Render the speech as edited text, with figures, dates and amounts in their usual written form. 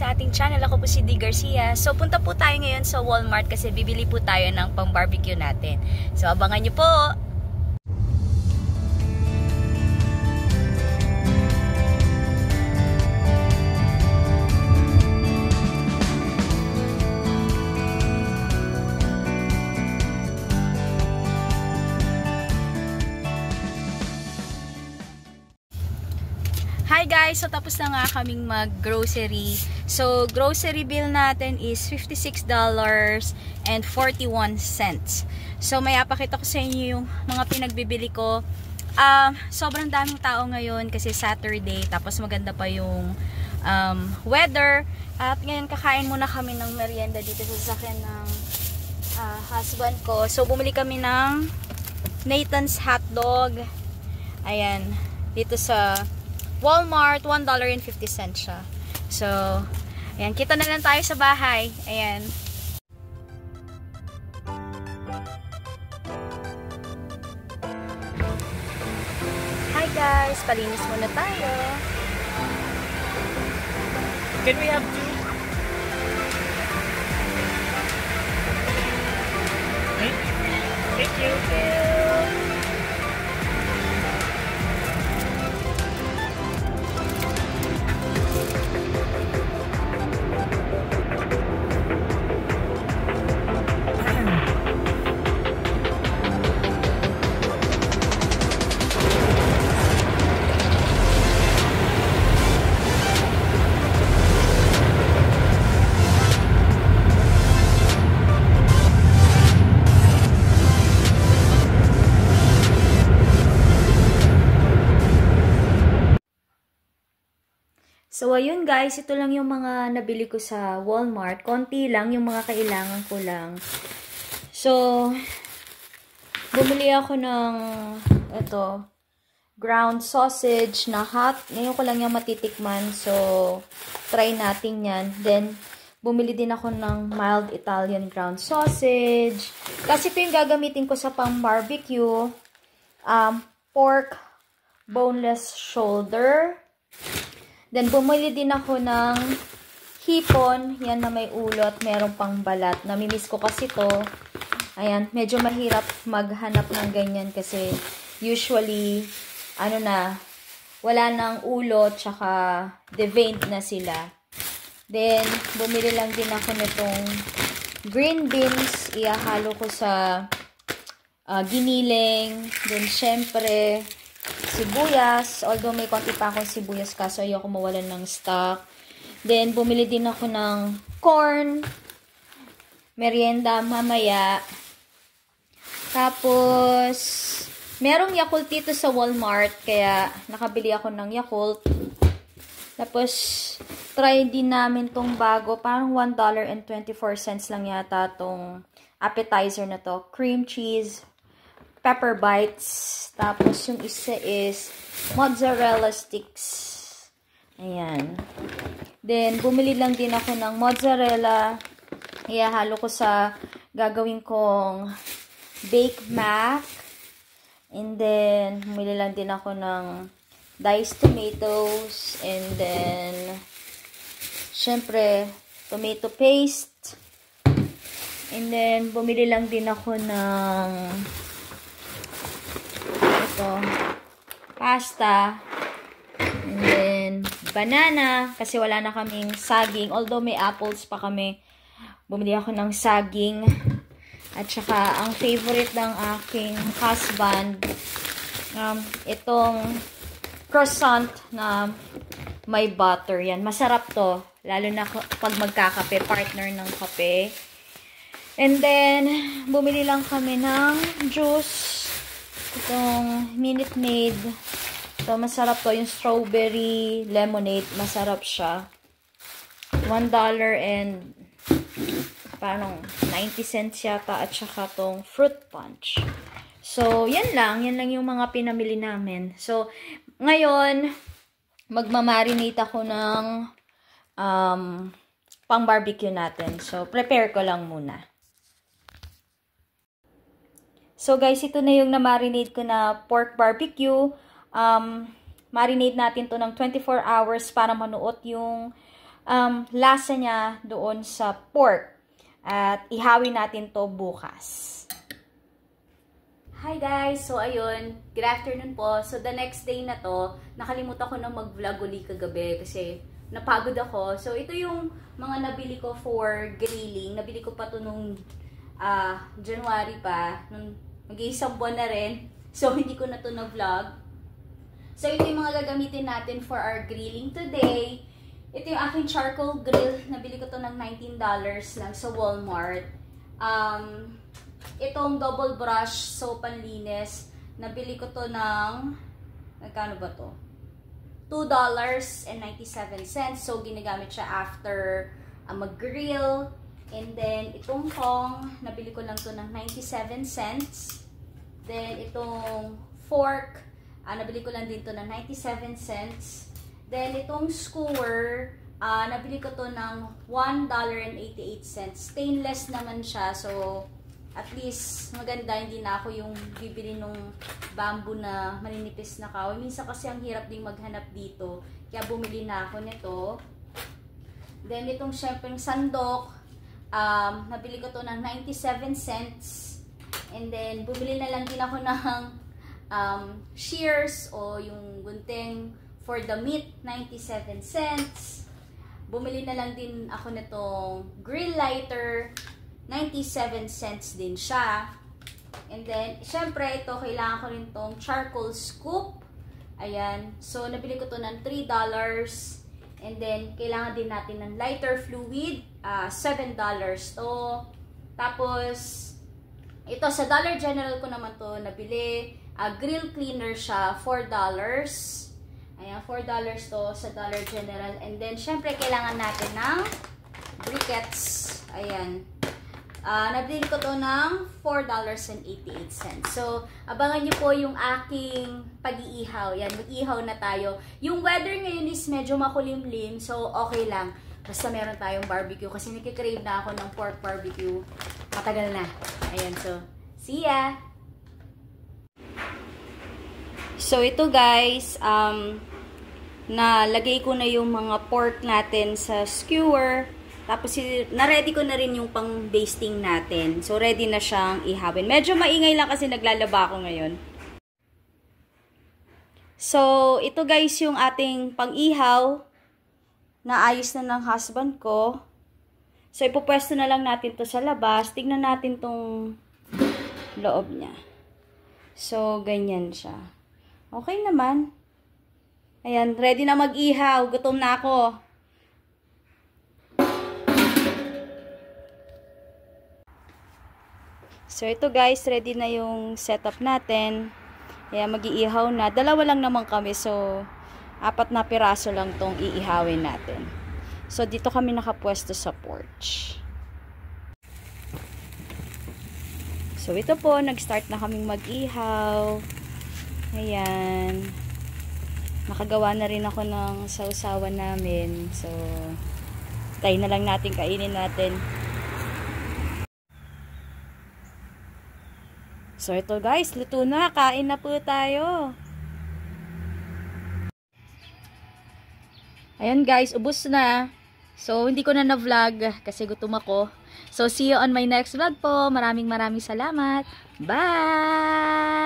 sa ating channel. Ako po si D. Garcia. So, punta po tayo ngayon sa Walmart kasi bibili po tayo ng pang-barbecue natin. So, abangan nyo po! Hi guys! So tapos na nga kaming mag-grocery. So grocery bill natin is $56.41. So may apakita ko sa inyo yung mga pinagbibili ko. Sobrang daming tao ngayon kasi Saturday. Tapos maganda pa yung weather. At ngayon kakain muna kami ng merienda dito sa sasakyan ng husband ko. So bumili kami ng Nathan's hotdog. Ayan. Dito sa Walmart, $1.50 siya. So, ayan, kita na lang tayo sa bahay. Ayan. Hi guys, palinis muna tayo. Can we have two? Thank you. So, ayun guys, ito lang yung mga nabili ko sa Walmart. Konti lang, yung mga kailangan ko lang. So, bumili ako ng, ito, ground sausage na hot. Ngayon ko lang yung matitikman. So, try natin yan. Then, bumili din ako ng mild Italian ground sausage. Kasi ito yung gagamitin ko sa pang-barbecue. Pork boneless shoulder. Then, bumili din ako ng hipon. Yan na may ulot. Merong pang balat. Namimiss ko kasi to. Ayan. Medyo mahirap maghanap ng ganyan kasi usually, wala nang ulot tsaka deveined na sila. Then, bumili lang din ako nitong green beans. Ihahalo ko sa giniling. Then, syempre, sibuyas, although may konti pa akong sibuyas kaso ayoko mawalan ng stock. Then, bumili din ako ng corn, merienda mamaya. Tapos, merong Yakult dito sa Walmart, kaya nakabili ako ng Yakult. Tapos, try din namin tong bago, parang $1.24 lang yata tong appetizer na to. Cream cheese, pepper bites. Tapos, yung isa is mozzarella sticks. Ayan. Then, bumili lang din ako ng mozzarella. Ihahalo ko sa gagawin kong baked mac. And then, bumili lang din ako ng diced tomatoes. And then, syempre, tomato paste. And then, bumili lang din ako ng pasta, and then banana, kasi wala na kaming saging, although may apples pa kami. Bumili ako ng saging, at saka ang favorite ng aking husband, itong croissant na may butter. Yan, masarap to, lalo na pag magkakape, partner ng kape. And then, bumili lang kami ng juice. Itong Minute Maid. So, masarap to. Yung strawberry lemonade. Masarap siya. $1 and parang 90 cents yata. At saka tong fruit punch. So, yan lang. Yan lang yung mga pinamili namin. So, ngayon, magmamarinate ako ng pang barbecue natin. So, prepare ko lang muna. So guys, ito na yung na-marinate ko na pork barbecue. Marinate natin to ng 24 hours para manuot yung lasa niya doon sa pork. At ihawin natin to bukas. Hi guys! So ayun, good afternoon po. So the next day na to, nakalimutan ko na mag-vlog uli kagabi kasi napagod ako. So ito yung mga nabili ko for grilling. Nabili ko pa to nung January pa. Nung mag-iisang buwan na rin. So hindi ko na to na-vlog. So ito yung mga gagamitin natin for our grilling today. Ito yung aking charcoal grill. Nabili ko to ng $19 lang sa Walmart. Itong double brush soap panlinis, nabili ko to ng, nagkano ba to? $2.97. So, ginagamit siya after mag-grill. And then, itong tong, nabili ko lang to ng 97 cents. Then, itong fork, nabili ko lang din to ng 97 cents. Then, itong skewer, nabili ko to ng $1.88. Stainless naman siya. So, at least, maganda, hindi na ako yung bibili nung bamboo na maninipis na kahoy. Minsan kasi ang hirap ding maghanap dito. Kaya bumili na ako nito. Then, itong syempre sandok, nabili ko to ng 97 cents. And then, bumili na lang din ako ng shears o yung gunting for the meat, 97 cents. Bumili na lang din ako nitong grill lighter, 97 cents din siya. And then, syempre, ito, kailangan ko rin tong charcoal scoop. Ayan. So, nabili ko to ng $3. And then, kailangan din natin ng lighter fluid, $7 to. Tapos, ito, sa Dollar General ko naman to nabili. Grill cleaner siya, $4. Ayan, $4 to sa Dollar General. And then, syempre, kailangan natin ng briquettes. Ayan. Nabili ko to ng $4.88. So, abangan nyo po yung aking pag-iihaw. Yan, mag-iihaw na tayo. Yung weather ngayon is medyo makulimlim, so okay lang. Basta meron tayong barbecue kasi nakikrave na ako ng pork barbecue. Matagal na. Ayan, so, see ya! So, ito guys, nalagay ko na yung mga pork natin sa skewer. Tapos, na-ready ko na rin yung pang-basting natin. So, ready na siyang ihawin. Medyo maingay lang kasi naglalaba ako ngayon. So, ito guys yung ating pang-ihaw. Naayos na ng husband ko. So, ipupwesto na lang natin to sa labas. Tignan natin tong loob niya. So, ganyan siya. Okay naman. Ayan, ready na mag-ihaw. Gutom na ako. So, ito guys, ready na yung setup natin. Kaya mag-iihaw na. Dalawa lang naman kami. So, 4 na piraso lang tong iihawin natin. So, dito kami nakapwesto sa porch. So, ito po, nag-start na kaming mag-ihaw. Ayan. Nakagawa na rin ako ng sausawan namin. So, tayo na lang natin, kainin natin. So, ito guys, luto na. Kain na po tayo. Ayan guys, ubos na. So, hindi ko na na-vlog kasi gutom ako. So, see you on my next vlog po. Maraming salamat. Bye!